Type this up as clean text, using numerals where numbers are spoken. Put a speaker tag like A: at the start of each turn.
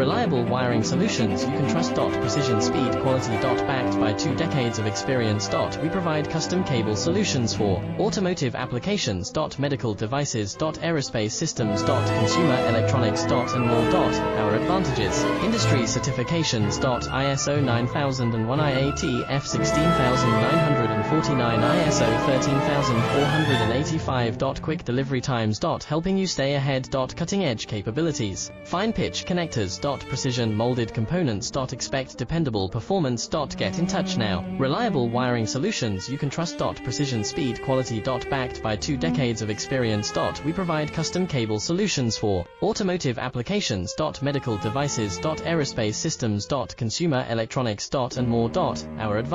A: Reliable wiring solutions you can trust. Precision, speed, quality. Backed by 2 decades of experience. We provide custom cable solutions for automotive applications. Medical devices. Aerospace systems. Consumer electronics. And more. Our advantages: industry certifications. ISO 9001, IATF 16949, ISO 13485. Quick delivery times. Helping you stay ahead. Cutting edge capabilities: fine pitch connectors. Precision molded components. Expect dependable performance. Get in touch now. Reliable wiring solutions you can trust. Precision, speed, quality. Backed by 2 decades of experience. We provide custom cable solutions for automotive applications. Medical devices. Aerospace systems. Consumer electronics. And more. Our advantage